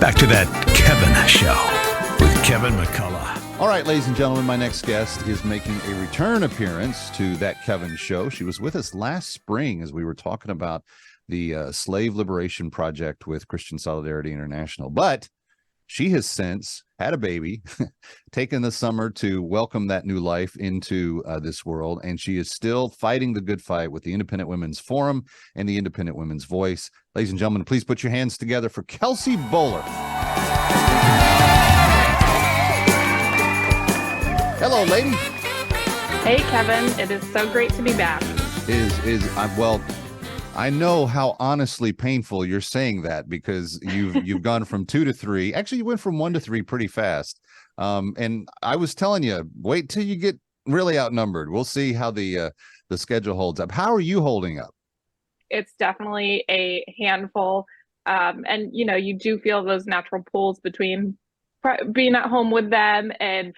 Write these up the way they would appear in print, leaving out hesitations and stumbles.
Back to That Kevin Show with Kevin McCullough. All right, ladies and gentlemen, my next guest is making a return appearance to That Kevin Show. She was with us last spring as we were talking about the Slave Liberation Project with Christian Solidarity International. But she has since had a baby, taken the summer to welcome that new life into this world, and she is still fighting the good fight with the Independent Women's Forum and the Independent Women's Voice. Ladies and gentlemen, please put your hands together for Kelsey Bowler. Hello, lady. Hey, Kevin. It is so great to be back. Well, I know how honestly painful you're saying that, because you've gone from 2 to 3. Actually, you went from 1 to 3 pretty fast. And I was telling you, wait till you get really outnumbered. We'll see how the schedule holds up. How are you holding up? It's definitely a handful. And, you do feel those natural pulls between being at home with them and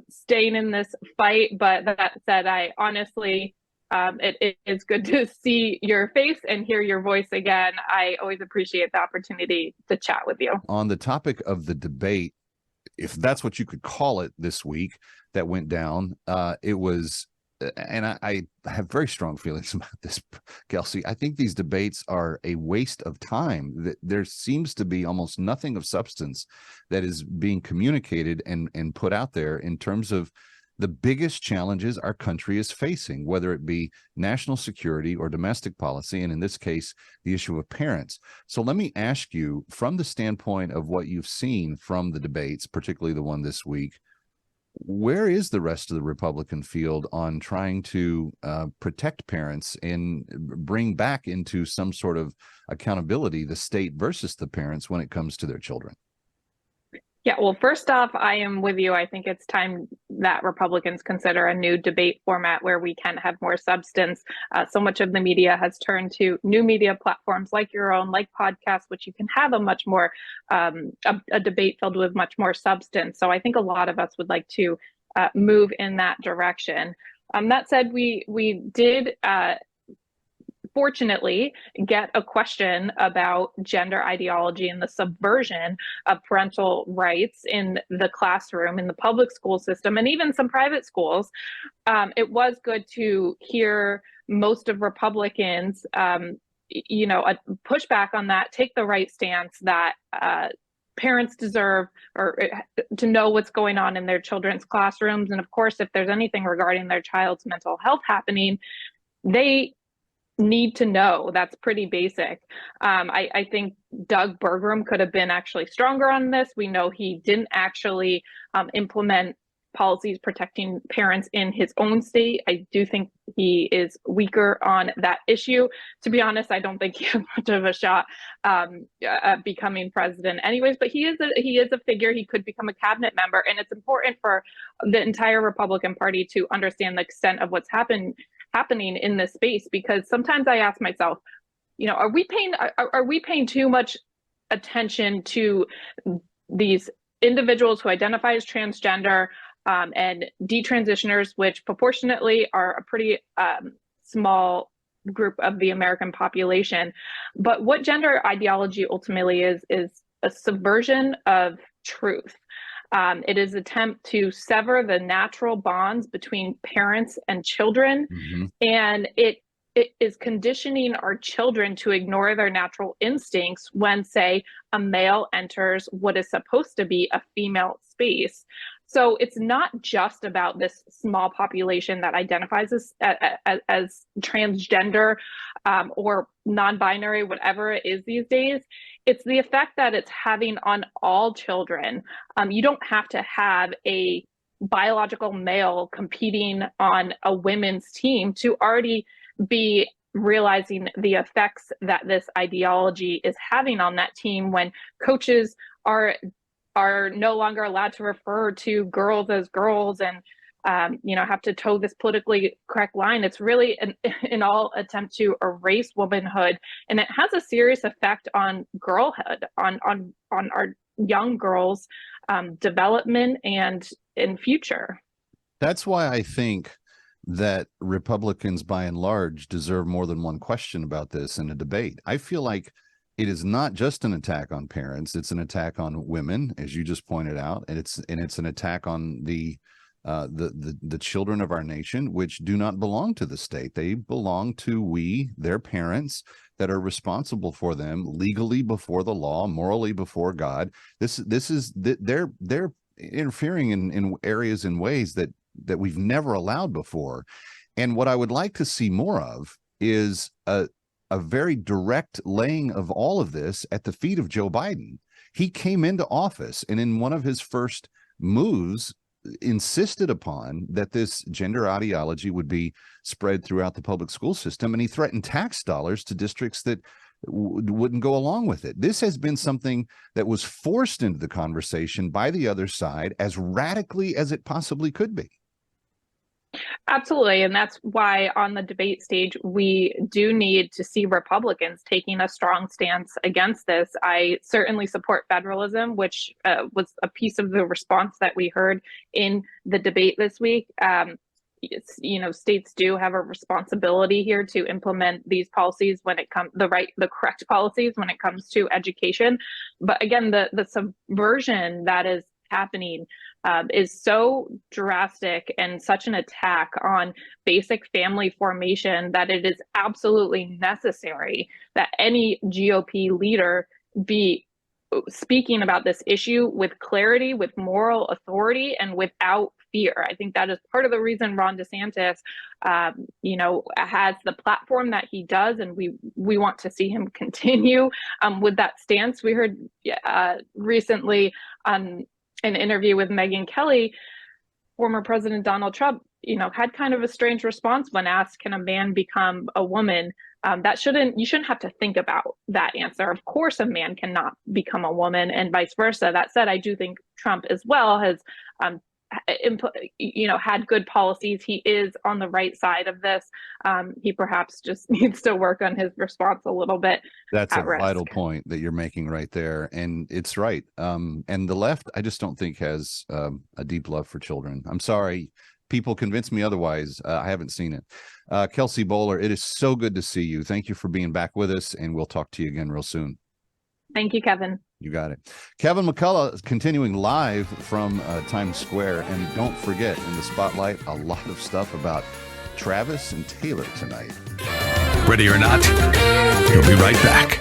staying in this fight. But that said, I honestly... it is good to see your face and hear your voice again. I always appreciate the opportunity to chat with you. On the topic of the debate, if that's what you could call it, this week that went down, it was, and I have very strong feelings about this, Kelsey. I think these debates are a waste of time. There seems to be almost nothing of substance that is being communicated and put out there in terms of the biggest challenges our country is facing, whether it be national security or domestic policy, and in this case, the issue of parents. So let me ask you, from the standpoint of what you've seen from the debates, particularly the one this week, where is the rest of the Republican field on trying to protect parents and bring back into some sort of accountability the state versus the parents when it comes to their children? Yeah, well, first off, I am with you. I think it's time that Republicans consider a new debate format where we can have more substance. So much of the media has turned to new media platforms like your own, like podcasts, which you can have a much more, a debate filled with much more substance. So I think a lot of us would like to move in that direction. That said, we did fortunately get a question about gender ideology and the subversion of parental rights in the classroom, in the public school system, and even some private schools. It was good to hear most of Republicans, push back on that, take the right stance that parents deserve or to know what's going on in their children's classrooms. And of course, if there's anything regarding their child's mental health happening, they need to know. That's pretty basic. I think Doug Burgum could have been actually stronger on this. We know he didn't actually implement policies protecting parents in his own state. I do think he is weaker on that issue. To be honest, I don't think he has much of a shot at becoming president anyways, but he is a figure. He could become a cabinet member, and it's important for the entire Republican Party to understand the extent of what's happening in this space, because sometimes I ask myself, are we paying too much attention to these individuals who identify as transgender and detransitioners, which proportionately are a pretty small group of the American population? But what gender ideology ultimately is a subversion of truth. It is an attempt to sever the natural bonds between parents and children, and it is conditioning our children to ignore their natural instincts when, say, a male enters what is supposed to be a female space. So it's not just about this small population that identifies as transgender or non-binary, whatever it is these days. It's the effect that it's having on all children. You don't have to have a biological male competing on a women's team to already be realizing the effects that this ideology is having on that team, when coaches are no longer allowed to refer to girls as girls and have to toe this politically correct line. It's really an all attempt to erase womanhood, and it has a serious effect on girlhood, on our young girls' development and in future. That's why I think that Republicans, by and large, deserve more than one question about this in a debate. I feel like it is not just an attack on parents. It's an attack on women, as you just pointed out, and it's an attack on the children of our nation, which do not belong to the state. They belong to their parents, that are responsible for them legally before the law, morally before God. They're interfering in areas, in ways that we've never allowed before. And what I would like to see more of is a very direct laying of all of this at the feet of Joe Biden. He came into office, and in one of his first moves, insisted upon that this gender ideology would be spread throughout the public school system, and he threatened tax dollars to districts that wouldn't go along with it. This has been something that was forced into the conversation by the other side as radically as it possibly could be. Absolutely. And that's why on the debate stage, we do need to see Republicans taking a strong stance against this. I certainly support federalism, which was a piece of the response that we heard in the debate this week. States do have a responsibility here to implement these policies when it comes the correct policies when it comes to education. But again, the subversion that is happening is so drastic and such an attack on basic family formation that it is absolutely necessary that any GOP leader be speaking about this issue with clarity, with moral authority, and without fear. I think that is part of the reason Ron DeSantis, has the platform that he does, and we want to see him continue with that stance. We heard recently on an interview with Megyn Kelly, former President Donald Trump, had kind of a strange response when asked, "Can a man become a woman?" You shouldn't have to think about that answer. Of course, a man cannot become a woman, and vice versa. That said, I do think Trump as well has had good policies. He is on the right side of this. He perhaps just needs to work on his response a little bit. That's a vital point that you're making right there. And it's right. And the left, I just don't think has a deep love for children. I'm sorry. People convince me otherwise. I haven't seen it. Kelsey Bowler, it is so good to see you. Thank you for being back with us, and we'll talk to you again real soon. Thank you, Kevin. You got it. Kevin McCullough is continuing live from Times Square. And don't forget, in the spotlight, a lot of stuff about Travis and Taylor tonight. Ready or not, he'll be right back.